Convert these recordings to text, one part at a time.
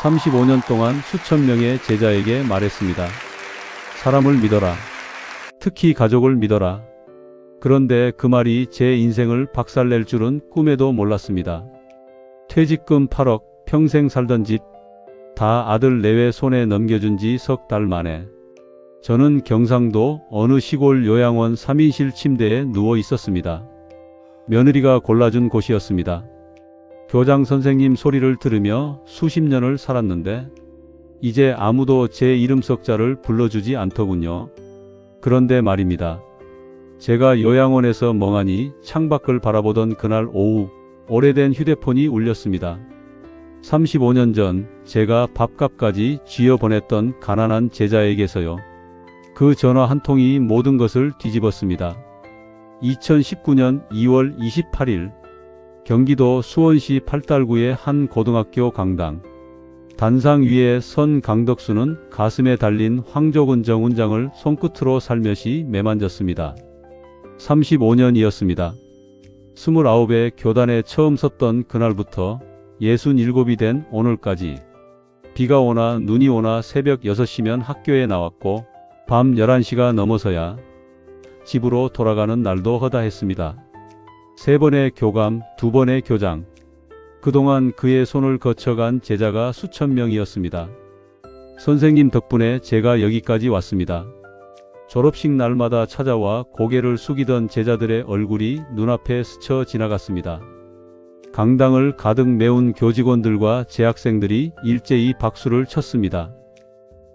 35년 동안 수천 명의 제자에게 말했습니다. 사람을 믿어라. 특히 가족을 믿어라. 그런데 그 말이 제 인생을 박살낼 줄은 꿈에도 몰랐습니다. 퇴직금 8억, 평생 살던 집, 다 아들 내외 손에 넘겨준 지 석 달 만에 저는 경상도 어느 시골 요양원 3인실 침대에 누워 있었습니다. 며느리가 골라준 곳이었습니다. 교장 선생님 소리를 들으며 수십 년을 살았는데 이제 아무도 제 이름 석자를 불러주지 않더군요. 그런데 말입니다. 제가 요양원에서 멍하니 창밖을 바라보던 그날 오후 오래된 휴대폰이 울렸습니다. 35년 전 제가 밥값까지 쥐어보냈던 가난한 제자에게서요. 그 전화 한 통이 모든 것을 뒤집었습니다. 2019년 2월 28일 경기도 수원시 팔달구의 한 고등학교 강당. 단상 위에 선 강덕수는 가슴에 달린 황조근 정훈장을 손끝으로 살며시 매만졌습니다. 35년이었습니다. 29에 교단에 처음 섰던 그날부터 67이 된 오늘까지 비가 오나 눈이 오나 새벽 6시면 학교에 나왔고 밤 11시가 넘어서야 집으로 돌아가는 날도 허다했습니다. 3번의 교감, 2번의 교장. 그동안 그의 손을 거쳐간 제자가 수천 명이었습니다. 선생님 덕분에 제가 여기까지 왔습니다. 졸업식 날마다 찾아와 고개를 숙이던 제자들의 얼굴이 눈앞에 스쳐 지나갔습니다. 강당을 가득 메운 교직원들과 재학생들이 일제히 박수를 쳤습니다.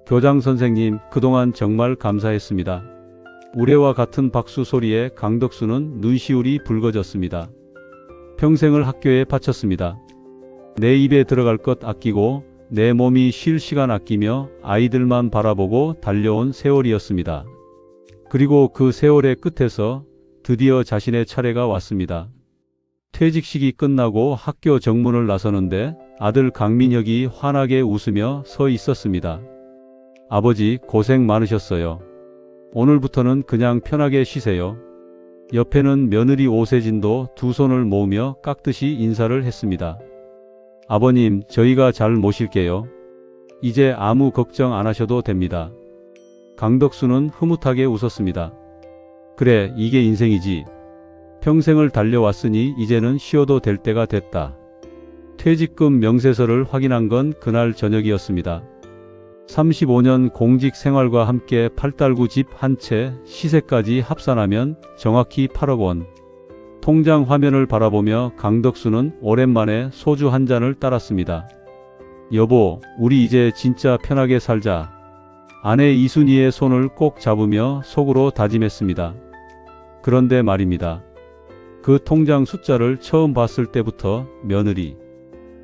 교장 선생님, 그동안 정말 감사했습니다. 우레와 같은 박수 소리에 강덕수는 눈시울이 붉어졌습니다. 평생을 학교에 바쳤습니다. 내 입에 들어갈 것 아끼고 내 몸이 쉴 시간 아끼며 아이들만 바라보고 달려온 세월이었습니다. 그리고 그 세월의 끝에서 드디어 자신의 차례가 왔습니다. 퇴직식이 끝나고 학교 정문을 나서는데 아들 강민혁이 환하게 웃으며 서 있었습니다. 아버지, 고생 많으셨어요. 오늘부터는 그냥 편하게 쉬세요. 옆에는 며느리 오세진도 두 손을 모으며 깍듯이 인사를 했습니다. 아버님, 저희가 잘 모실게요. 이제 아무 걱정 안 하셔도 됩니다. 강덕수는 흐뭇하게 웃었습니다. 그래, 이게 인생이지. 평생을 달려왔으니 이제는 쉬어도 될 때가 됐다. 퇴직금 명세서를 확인한 건 그날 저녁이었습니다. 35년 공직 생활과 함께 팔달구 집 한 채 시세까지 합산하면 정확히 8억 원. 통장 화면을 바라보며 강덕수는 오랜만에 소주 한 잔을 따랐습니다. 여보, 우리 이제 진짜 편하게 살자. 아내 이순희의 손을 꼭 잡으며 속으로 다짐했습니다. 그런데 말입니다. 그 통장 숫자를 처음 봤을 때부터 며느리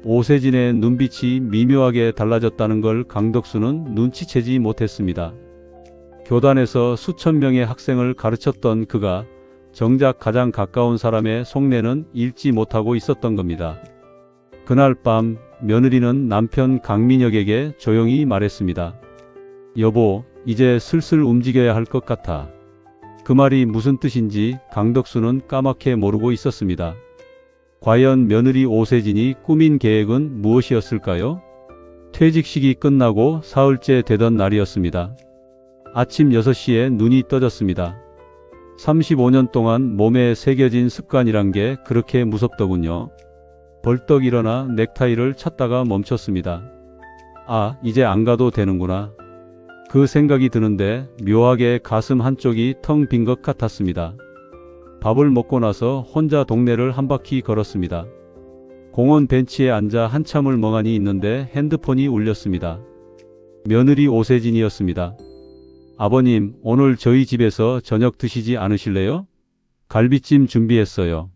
오세진의 눈빛이 미묘하게 달라졌다는 걸 강덕수는 눈치채지 못했습니다. 교단에서 수천 명의 학생을 가르쳤던 그가 정작 가장 가까운 사람의 속내는 읽지 못하고 있었던 겁니다. 그날 밤 며느리는 남편 강민혁에게 조용히 말했습니다. 여보, 이제 슬슬 움직여야 할 것 같아. 그 말이 무슨 뜻인지 강덕수는 까맣게 모르고 있었습니다. 과연 며느리 오세진이 꾸민 계획은 무엇이었을까요? 퇴직식이 끝나고 사흘째 되던 날이었습니다. 아침 6시에 눈이 떠졌습니다. 35년 동안 몸에 새겨진 습관이란 게 그렇게 무섭더군요. 벌떡 일어나 넥타이를 찾다가 멈췄습니다. 아, 이제 안 가도 되는구나. 그 생각이 드는데 묘하게 가슴 한쪽이 텅 빈 것 같았습니다. 밥을 먹고 나서 혼자 동네를 한 바퀴 걸었습니다. 공원 벤치에 앉아 한참을 멍하니 있는데 핸드폰이 울렸습니다. 며느리 오세진이었습니다. 아버님, 오늘 저희 집에서 저녁 드시지 않으실래요? 갈비찜 준비했어요.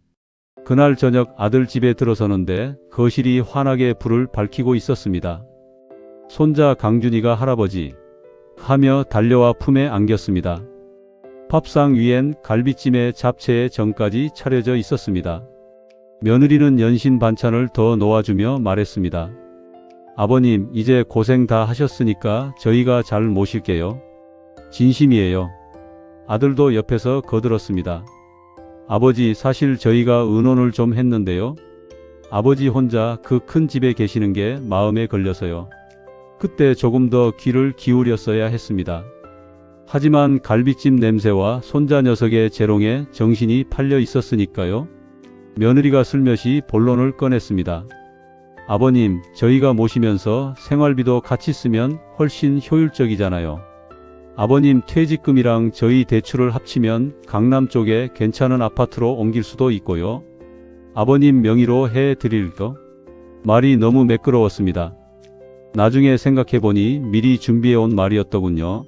그날 저녁 아들 집에 들어서는데 거실이 환하게 불을 밝히고 있었습니다. 손자 강준이가 할아버지 하며 달려와 품에 안겼습니다. 밥상 위엔 갈비찜에 잡채에 전까지 차려져 있었습니다. 며느리는 연신 반찬을 더 놓아주며 말했습니다. 아버님, 이제 고생 다 하셨으니까 저희가 잘 모실게요. 진심이에요. 아들도 옆에서 거들었습니다. 아버지, 사실 저희가 의논을 좀 했는데요. 아버지 혼자 그 큰 집에 계시는 게 마음에 걸려서요. 그때 조금 더 귀를 기울였어야 했습니다. 하지만 갈비찜 냄새와 손자 녀석의 재롱에 정신이 팔려 있었으니까요. 며느리가 슬며시 본론을 꺼냈습니다. 아버님, 저희가 모시면서 생활비도 같이 쓰면 훨씬 효율적이잖아요. 아버님 퇴직금이랑 저희 대출을 합치면 강남 쪽에 괜찮은 아파트로 옮길 수도 있고요. 아버님 명의로 해드릴까? 말이 너무 매끄러웠습니다. 나중에 생각해보니 미리 준비해온 말이었더군요.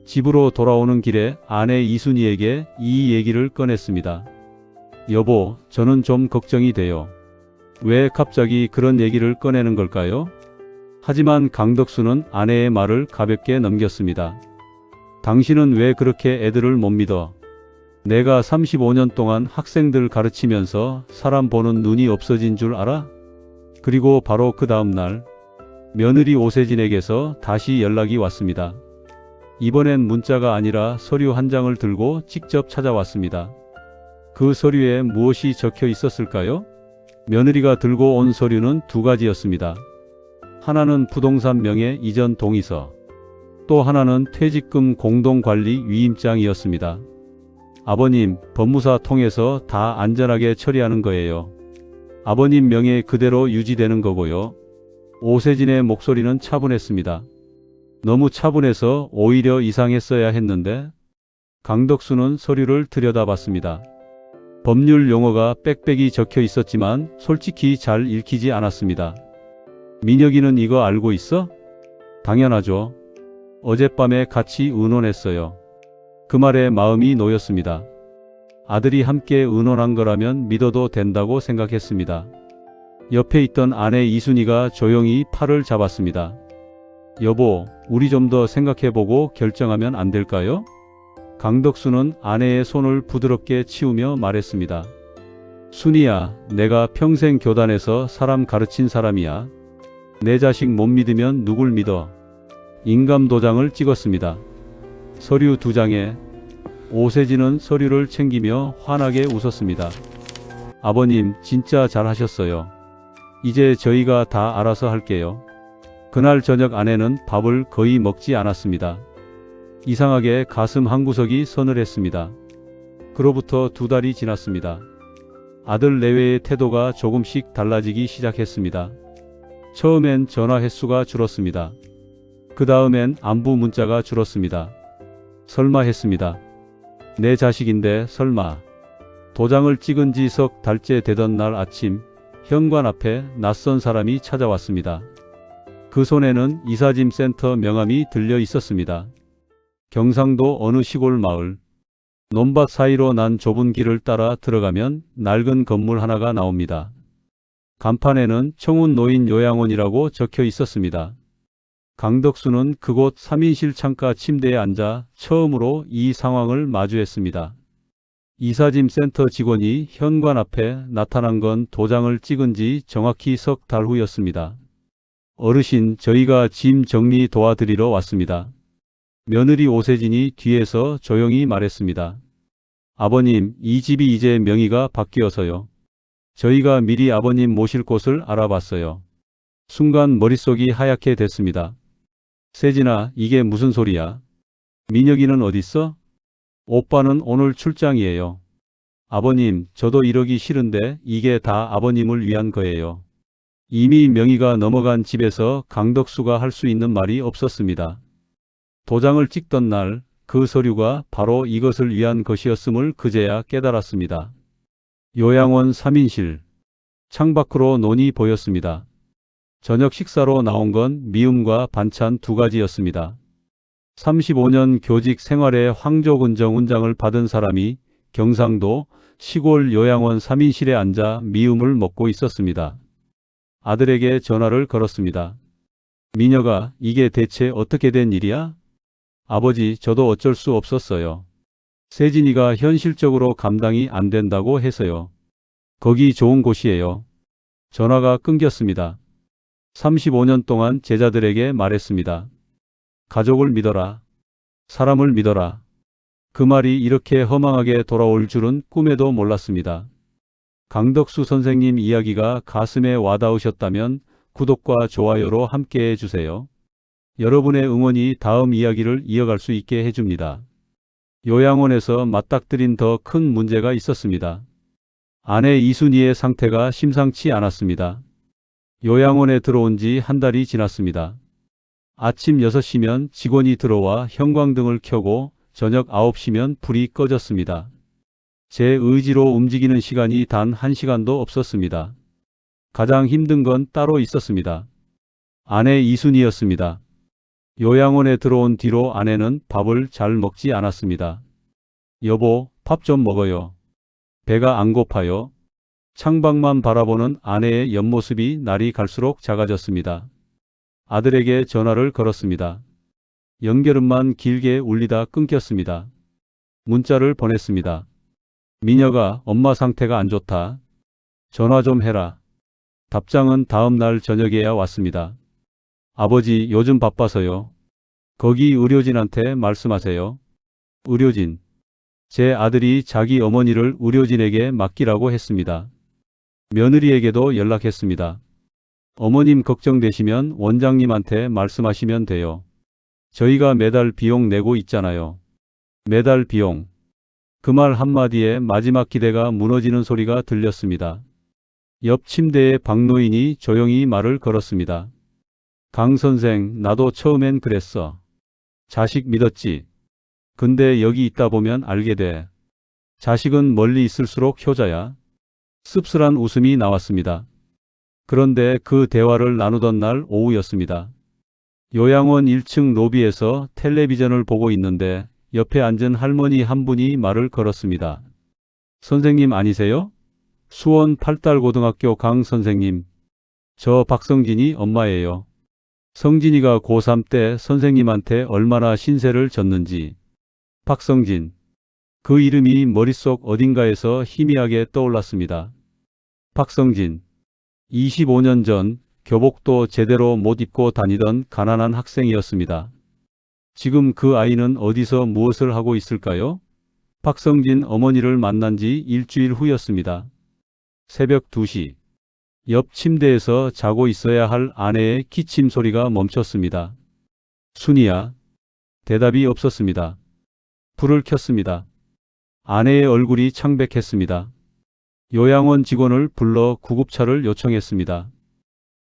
집으로 돌아오는 길에 아내 이순희에게 이 얘기를 꺼냈습니다. 여보, 저는 좀 걱정이 돼요. 왜 갑자기 그런 얘기를 꺼내는 걸까요? 하지만 강덕수는 아내의 말을 가볍게 넘겼습니다. 당신은 왜 그렇게 애들을 못 믿어? 내가 35년 동안 학생들 가르치면서 사람 보는 눈이 없어진 줄 알아? 그리고 바로 그 다음 날 며느리 오세진에게서 다시 연락이 왔습니다. 이번엔 문자가 아니라 서류 한 장을 들고 직접 찾아왔습니다. 그 서류에 무엇이 적혀 있었을까요? 며느리가 들고 온 서류는 두 가지였습니다. 하나는 부동산 명의 이전 동의서, 또 하나는 퇴직금 공동관리 위임장이었습니다. 아버님, 법무사 통해서 다 안전하게 처리하는 거예요. 아버님 명예 그대로 유지되는 거고요. 오세진의 목소리는 차분했습니다. 너무 차분해서 오히려 이상했어야 했는데 강덕수는 서류를 들여다봤습니다. 법률 용어가 빽빽이 적혀 있었지만 솔직히 잘 읽히지 않았습니다. 민혁이는 이거 알고 있어? 당연하죠. 어젯밤에 같이 의논했어요. 그 말에 마음이 놓였습니다. 아들이 함께 의논한 거라면 믿어도 된다고 생각했습니다. 옆에 있던 아내 이순희가 조용히 팔을 잡았습니다. 여보, 우리 좀 더 생각해보고 결정하면 안 될까요? 강덕수는 아내의 손을 부드럽게 치우며 말했습니다. 순이야, 내가 평생 교단에서 사람 가르친 사람이야. 내 자식 못 믿으면 누굴 믿어? 인감도장을 찍었습니다. 서류 2장에 오세진은 서류를 챙기며 환하게 웃었습니다. 아버님, 진짜 잘하셨어요. 이제 저희가 다 알아서 할게요. 그날 저녁 아내는 밥을 거의 먹지 않았습니다. 이상하게 가슴 한구석이 서늘했습니다. 그로부터 2달이 지났습니다. 아들 내외의 태도가 조금씩 달라지기 시작했습니다. 처음엔 전화 횟수가 줄었습니다. 그 다음엔 안부 문자가 줄었습니다. 설마 했습니다. 내 자식인데 설마. 도장을 찍은 지 석 달째 되던 날 아침 현관 앞에 낯선 사람이 찾아왔습니다. 그 손에는 이사짐 센터 명함이 들려 있었습니다. 경상도 어느 시골 마을. 논밭 사이로 난 좁은 길을 따라 들어가면 낡은 건물 하나가 나옵니다. 간판에는 청운노인 요양원이라고 적혀 있었습니다. 강덕수는 그곳 3인실 창가 침대에 앉아 처음으로 이 상황을 마주했습니다. 이사짐 센터 직원이 현관 앞에 나타난 건 도장을 찍은 지 정확히 석 달 후였습니다. 어르신, 저희가 짐 정리 도와드리러 왔습니다. 며느리 오세진이 뒤에서 조용히 말했습니다. 아버님, 이 집이 이제 명의가 바뀌어서요. 저희가 미리 아버님 모실 곳을 알아봤어요. 순간 머릿속이 하얗게 됐습니다. 세진아, 이게 무슨 소리야? 민혁이는 어딨어? 오빠는 오늘 출장이에요. 아버님, 저도 이러기 싫은데 이게 다 아버님을 위한 거예요. 이미 명의가 넘어간 집에서 강덕수가 할 수 있는 말이 없었습니다. 도장을 찍던 날 그 서류가 바로 이것을 위한 것이었음을 그제야 깨달았습니다. 요양원 3인실. 창밖으로 논이 보였습니다. 저녁 식사로 나온 건 미음과 반찬 2가지였습니다. 35년 교직 생활의 황조근정 훈장을 받은 사람이 경상도 시골 요양원 3인실에 앉아 미음을 먹고 있었습니다. 아들에게 전화를 걸었습니다. 민혁아, 이게 대체 어떻게 된 일이야? 아버지, 저도 어쩔 수 없었어요. 세진이가 현실적으로 감당이 안 된다고 해서요. 거기 좋은 곳이에요. 전화가 끊겼습니다. 35년 동안 제자들에게 말했습니다. 가족을 믿어라. 사람을 믿어라. 그 말이 이렇게 허망하게 돌아올 줄은 꿈에도 몰랐습니다. 강덕수 선생님 이야기가 가슴에 와닿으셨다면 구독과 좋아요로 함께해 주세요. 여러분의 응원이 다음 이야기를 이어갈 수 있게 해줍니다. 요양원에서 맞닥뜨린 더 큰 문제가 있었습니다. 아내 이순희의 상태가 심상치 않았습니다. 요양원에 들어온 지 한 달이 지났습니다. 아침 6시면 직원이 들어와 형광등을 켜고 저녁 9시면 불이 꺼졌습니다. 제 의지로 움직이는 시간이 단 1시간도 없었습니다. 가장 힘든 건 따로 있었습니다. 아내 이순희였습니다. 요양원에 들어온 뒤로 아내는 밥을 잘 먹지 않았습니다. 여보, 밥 좀 먹어요. 배가 안 고파요. 창밖만 바라보는 아내의 옆모습이 날이 갈수록 작아졌습니다. 아들에게 전화를 걸었습니다. 연결음만 길게 울리다 끊겼습니다. 문자를 보냈습니다. 미녀가 엄마 상태가 안 좋다. 전화 좀 해라. 답장은 다음 날 저녁에야 왔습니다. 아버지, 요즘 바빠서요. 거기 의료진한테 말씀하세요. 의료진. 제 아들이 자기 어머니를 의료진에게 맡기라고 했습니다. 며느리에게도 연락했습니다. 어머님 걱정되시면 원장님한테 말씀하시면 돼요. 저희가 매달 비용 내고 있잖아요. 매달 비용. 그 말 한마디에 마지막 기대가 무너지는 소리가 들렸습니다. 옆 침대에 박노인이 조용히 말을 걸었습니다. 강 선생, 나도 처음엔 그랬어. 자식 믿었지. 근데 여기 있다 보면 알게 돼. 자식은 멀리 있을수록 효자야. 씁쓸한 웃음이 나왔습니다. 그런데 그 대화를 나누던 날 오후였습니다. 요양원 1층 로비에서 텔레비전을 보고 있는데 옆에 앉은 할머니 한 분이 말을 걸었습니다. 선생님 아니세요? 수원 8달고등학교 강 선생님. 저 박성진이 엄마예요. 성진이가 고3 때 선생님한테 얼마나 신세를 졌는지. 박성진. 그 이름이 머릿속 어딘가에서 희미하게 떠올랐습니다. 박성진. 25년 전 교복도 제대로 못 입고 다니던 가난한 학생이었습니다. 지금 그 아이는 어디서 무엇을 하고 있을까요? 박성진 어머니를 만난 지 일주일 후였습니다. 새벽 2시. 옆 침대에서 자고 있어야 할 아내의 기침 소리가 멈췄습니다. 순이야. 대답이 없었습니다. 불을 켰습니다. 아내의 얼굴이 창백했습니다. 요양원 직원을 불러 구급차를 요청했습니다.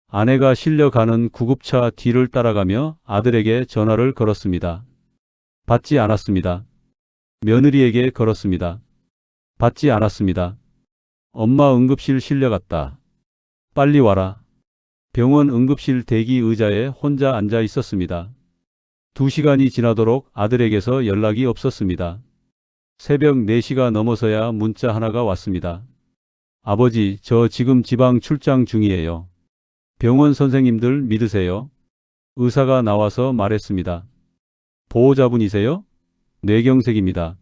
아내가 실려가는 구급차 뒤를 따라가며 아들에게 전화를 걸었습니다. 받지 않았습니다. 며느리에게 걸었습니다. 받지 않았습니다. 엄마 응급실 실려갔다. 빨리 와라. 병원 응급실 대기 의자에 혼자 앉아 있었습니다. 2시간이 지나도록 아들에게서 연락이 없었습니다. 새벽 4시가 넘어서야 문자 하나가 왔습니다. 아버지, 저 지금 지방 출장 중이에요. 병원 선생님들 믿으세요? 의사가 나와서 말했습니다. 보호자분이세요? 뇌경색입니다.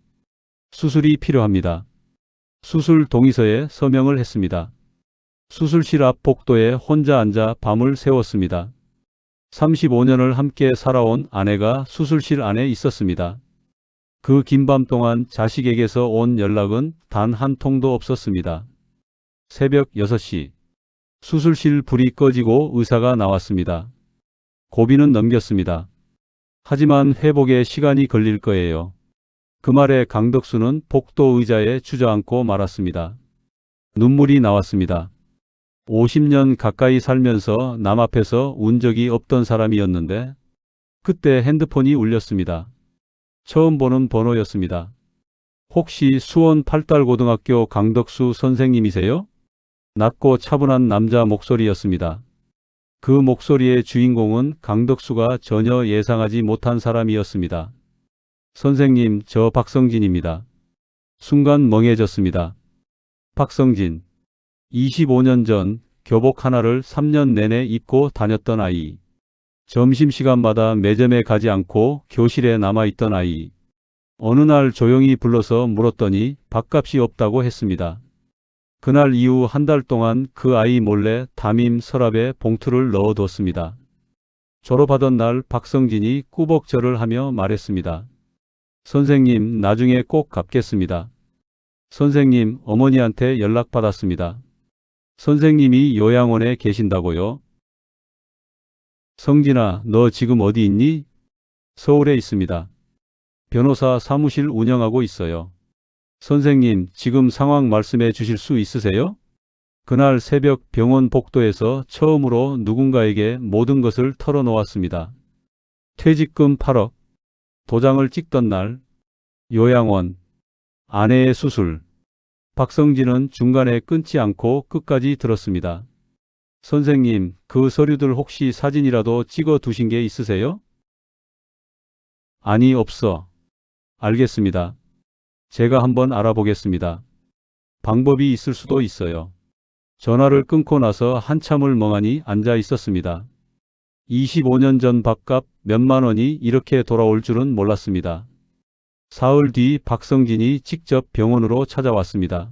수술이 필요합니다. 수술 동의서에 서명을 했습니다. 수술실 앞 복도에 혼자 앉아 밤을 새웠습니다. 35년을 함께 살아온 아내가 수술실 안에 있었습니다. 그 긴 밤 동안 자식에게서 온 연락은 단 한 통도 없었습니다. 새벽 6시. 수술실 불이 꺼지고 의사가 나왔습니다. 고비는 넘겼습니다. 하지만 회복에 시간이 걸릴 거예요. 그 말에 강덕수는 복도 의자에 주저앉고 말았습니다. 눈물이 나왔습니다. 50년 가까이 살면서 남 앞에서 운 적이 없던 사람이었는데 그때 핸드폰이 울렸습니다. 처음 보는 번호였습니다. 혹시 수원 8달고등학교 강덕수 선생님이세요? 낮고 차분한 남자 목소리였습니다. 그 목소리의 주인공은 강덕수가 전혀 예상하지 못한 사람이었습니다. 선생님, 저 박성진입니다. 순간 멍해졌습니다. 박성진. 25년 전 교복 하나를 3년 내내 입고 다녔던 아이. 점심시간마다 매점에 가지 않고 교실에 남아있던 아이. 어느 날 조용히 불러서 물었더니 밥값이 없다고 했습니다. 그날 이후 한 달 동안 그 아이 몰래 담임 서랍에 봉투를 넣어뒀습니다. 졸업하던 날 박성진이 꾸벅절을 하며 말했습니다. 선생님, 나중에 꼭 갚겠습니다. 선생님, 어머니한테 연락받았습니다. 선생님이 요양원에 계신다고요? 성진아, 너 지금 어디 있니? 서울에 있습니다. 변호사 사무실 운영하고 있어요. 선생님, 지금 상황 말씀해 주실 수 있으세요? 그날 새벽 병원 복도에서 처음으로 누군가에게 모든 것을 털어놓았습니다. 퇴직금 8억, 도장을 찍던 날, 요양원, 아내의 수술. 박성진은 중간에 끊지 않고 끝까지 들었습니다. 선생님, 그 서류들 혹시 사진이라도 찍어 두신 게 있으세요? 아니, 없어. 알겠습니다. 제가 한번 알아보겠습니다. 방법이 있을 수도 있어요. 전화를 끊고 나서 한참을 멍하니 앉아 있었습니다. 25년 전 밥값 몇만 원이 이렇게 돌아올 줄은 몰랐습니다. 사흘 뒤 박성진이 직접 병원으로 찾아왔습니다.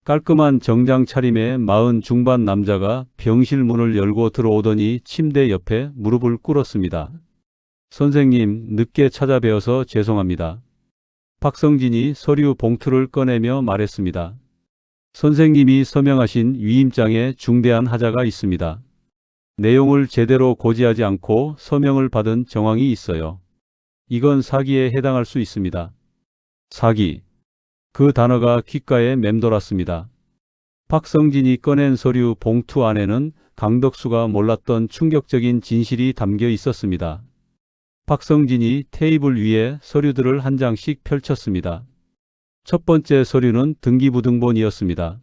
깔끔한 정장 차림의 40 중반 남자가 병실 문을 열고 들어오더니 침대 옆에 무릎을 꿇었습니다. 선생님, 늦게 찾아뵈어서 죄송합니다. 박성진이 서류 봉투를 꺼내며 말했습니다. 선생님이 서명하신 위임장에 중대한 하자가 있습니다. 내용을 제대로 고지하지 않고 서명을 받은 정황이 있어요. 이건 사기에 해당할 수 있습니다. 사기. 그 단어가 귓가에 맴돌았습니다. 박성진이 꺼낸 서류 봉투 안에는 강덕수가 몰랐던 충격적인 진실이 담겨 있었습니다. 박성진이 테이블 위에 서류들을 한 장씩 펼쳤습니다. 첫 번째 서류는 등기부등본이었습니다.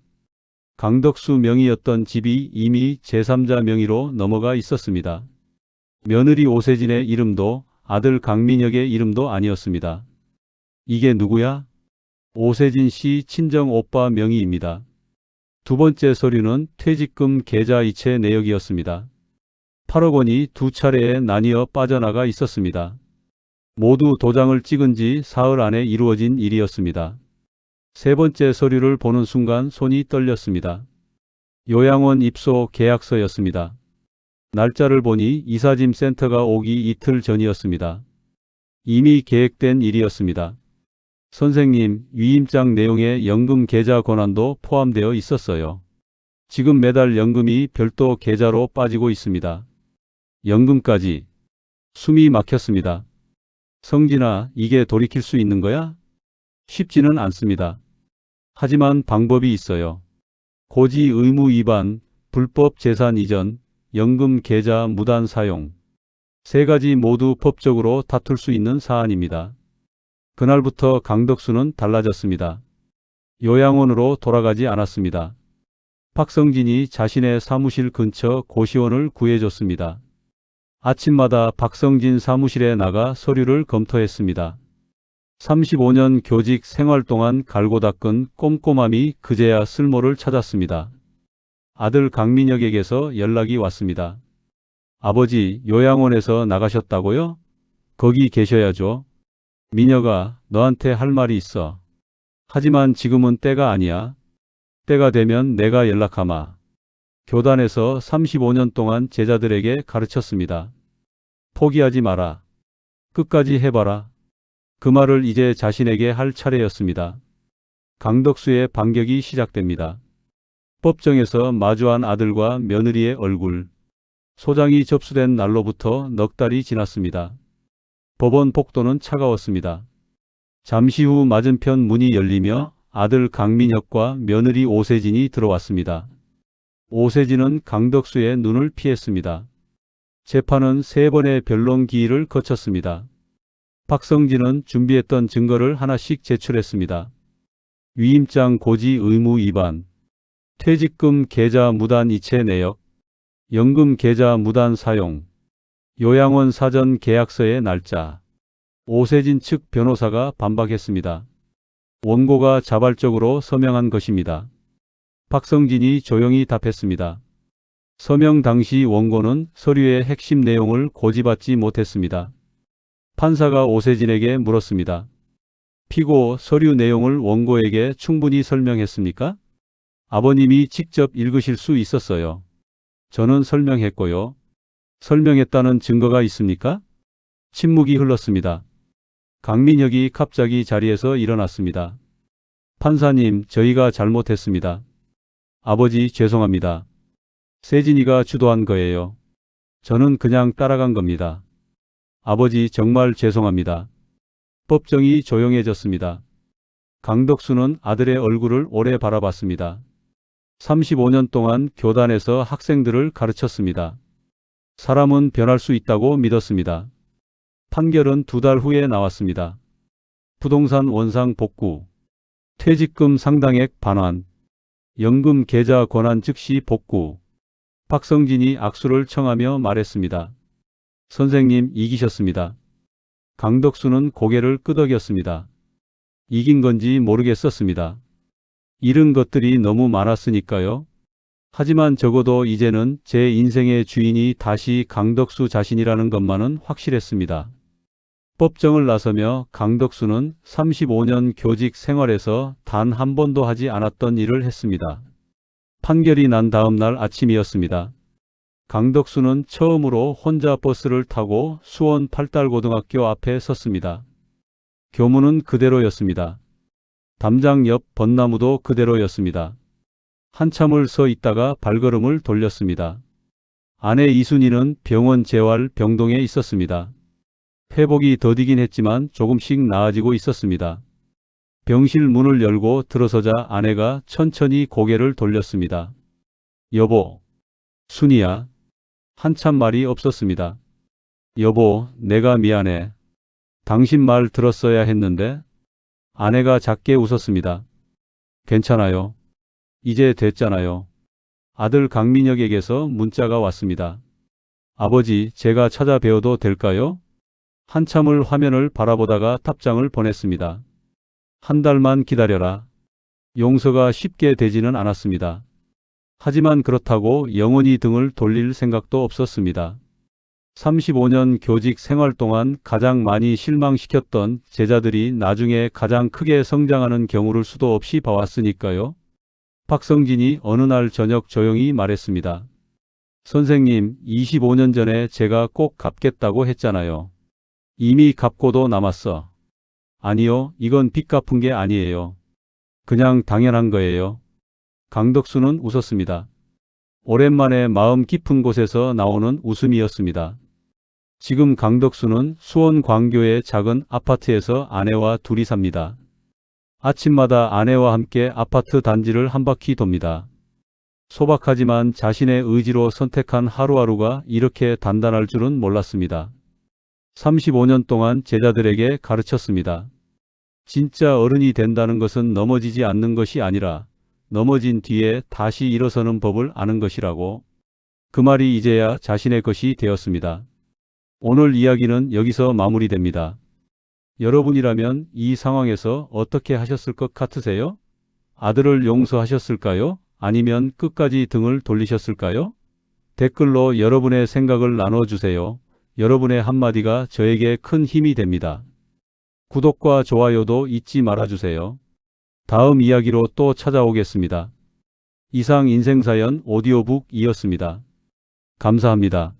강덕수 명의였던 집이 이미 제3자 명의로 넘어가 있었습니다. 며느리 오세진의 이름도 아들 강민혁의 이름도 아니었습니다. 이게 누구야? 오세진 씨 친정 오빠 명의입니다. 두 번째 서류는 퇴직금 계좌 이체 내역이었습니다. 8억 원이 두 차례에 나뉘어 빠져나가 있었습니다. 모두 도장을 찍은 지 사흘 안에 이루어진 일이었습니다. 세 번째 서류를 보는 순간 손이 떨렸습니다. 요양원 입소 계약서였습니다. 날짜를 보니 이사짐 센터가 오기 이틀 전이었습니다. 이미 계획된 일이었습니다. 선생님, 위임장 내용에 연금 계좌 권한도 포함되어 있었어요. 지금 매달 연금이 별도 계좌로 빠지고 있습니다. 연금까지. 숨이 막혔습니다. 성진아, 이게 돌이킬 수 있는 거야? 쉽지는 않습니다. 하지만 방법이 있어요. 고지 의무 위반, 불법 재산 이전, 연금 계좌 무단 사용. 세 가지 모두 법적으로 다툴 수 있는 사안입니다. 그날부터 강덕수는 달라졌습니다. 요양원으로 돌아가지 않았습니다. 박성진이 자신의 사무실 근처 고시원을 구해줬습니다. 아침마다 박성진 사무실에 나가 서류를 검토했습니다. 35년 교직 생활 동안 갈고 닦은 꼼꼼함이 그제야 쓸모를 찾았습니다. 아들 강민혁에게서 연락이 왔습니다. 아버지, 요양원에서 나가셨다고요? 거기 계셔야죠. 민혁아, 너한테 할 말이 있어. 하지만 지금은 때가 아니야. 때가 되면 내가 연락하마. 교단에서 35년 동안 제자들에게 가르쳤습니다. 포기하지 마라. 끝까지 해봐라. 그 말을 이제 자신에게 할 차례였습니다. 강덕수의 반격이 시작됩니다. 법정에서 마주한 아들과 며느리의 얼굴. 소장이 접수된 날로부터 넉 달이 지났습니다. 법원 복도는 차가웠습니다. 잠시 후 맞은편 문이 열리며 아들 강민혁과 며느리 오세진이 들어왔습니다. 오세진은 강덕수의 눈을 피했습니다. 재판은 3번의 변론 기일을 거쳤습니다. 박성진은 준비했던 증거를 하나씩 제출했습니다. 위임장 고지 의무 위반, 퇴직금 계좌 무단 이체 내역, 연금 계좌 무단 사용, 요양원 사전 계약서의 날짜. 오세진 측 변호사가 반박했습니다. 원고가 자발적으로 서명한 것입니다. 박성진이 조용히 답했습니다. 서명 당시 원고는 서류의 핵심 내용을 고지받지 못했습니다. 판사가 오세진에게 물었습니다. 피고 서류 내용을 원고에게 충분히 설명했습니까? 아버님이 직접 읽으실 수 있었어요. 저는 설명했고요. 설명했다는 증거가 있습니까? 침묵이 흘렀습니다. 강민혁이 갑자기 자리에서 일어났습니다. 판사님, 저희가 잘못했습니다. 아버지, 죄송합니다. 세진이가 주도한 거예요. 저는 그냥 따라간 겁니다. 아버지, 정말 죄송합니다. 법정이 조용해졌습니다. 강덕수는 아들의 얼굴을 오래 바라봤습니다. 35년 동안 교단에서 학생들을 가르쳤습니다. 사람은 변할 수 있다고 믿었습니다. 판결은 2달 후에 나왔습니다. 부동산 원상 복구, 퇴직금 상당액 반환, 연금 계좌 권한 즉시 복구. 박성진이 악수를 청하며 말했습니다. 선생님, 이기셨습니다. 강덕수는 고개를 끄덕였습니다. 이긴 건지 모르겠었습니다. 잃은 것들이 너무 많았으니까요. 하지만 적어도 이제는 제 인생의 주인이 다시 강덕수 자신이라는 것만은 확실했습니다. 법정을 나서며 강덕수는 35년 교직 생활에서 단 한 번도 하지 않았던 일을 했습니다. 판결이 난 다음 날 아침이었습니다. 강덕수는 처음으로 혼자 버스를 타고 수원 팔달고등학교 앞에 섰습니다. 교문은 그대로였습니다. 담장 옆 벚나무도 그대로였습니다. 한참을 서 있다가 발걸음을 돌렸습니다. 아내 이순희는 병원 재활 병동에 있었습니다. 회복이 더디긴 했지만 조금씩 나아지고 있었습니다. 병실 문을 열고 들어서자 아내가 천천히 고개를 돌렸습니다. 여보, 순이야. 한참 말이 없었습니다. 여보, 내가 미안해. 당신 말 들었어야 했는데. 아내가 작게 웃었습니다. 괜찮아요. 이제 됐잖아요. 아들 강민혁에게서 문자가 왔습니다. 아버지, 제가 찾아뵈어도 될까요? 한참을 화면을 바라보다가 답장을 보냈습니다. 한 달만 기다려라. 용서가 쉽게 되지는 않았습니다. 하지만 그렇다고 영원히 등을 돌릴 생각도 없었습니다. 35년 교직 생활 동안 가장 많이 실망시켰던 제자들이 나중에 가장 크게 성장하는 경우를 수도 없이 봐왔으니까요. 박성진이 어느 날 저녁 조용히 말했습니다. 선생님, 25년 전에 제가 꼭 갚겠다고 했잖아요. 이미 갚고도 남았어. 아니요, 이건 빚 갚은 게 아니에요. 그냥 당연한 거예요. 강덕수는 웃었습니다. 오랜만에 마음 깊은 곳에서 나오는 웃음이었습니다. 지금 강덕수는 수원 광교의 작은 아파트에서 아내와 둘이 삽니다. 아침마다 아내와 함께 아파트 단지를 한 바퀴 돕니다. 소박하지만 자신의 의지로 선택한 하루하루가 이렇게 단단할 줄은 몰랐습니다. 35년 동안 제자들에게 가르쳤습니다. 진짜 어른이 된다는 것은 넘어지지 않는 것이 아니라 넘어진 뒤에 다시 일어서는 법을 아는 것이라고. 그 말이 이제야 자신의 것이 되었습니다. 오늘 이야기는 여기서 마무리됩니다. 여러분이라면 이 상황에서 어떻게 하셨을 것 같으세요? 아들을 용서하셨을까요? 아니면 끝까지 등을 돌리셨을까요? 댓글로 여러분의 생각을 나눠주세요. 여러분의 한마디가 저에게 큰 힘이 됩니다. 구독과 좋아요도 잊지 말아주세요. 다음 이야기로 또 찾아오겠습니다. 이상 인생사연 오디오북이었습니다. 감사합니다.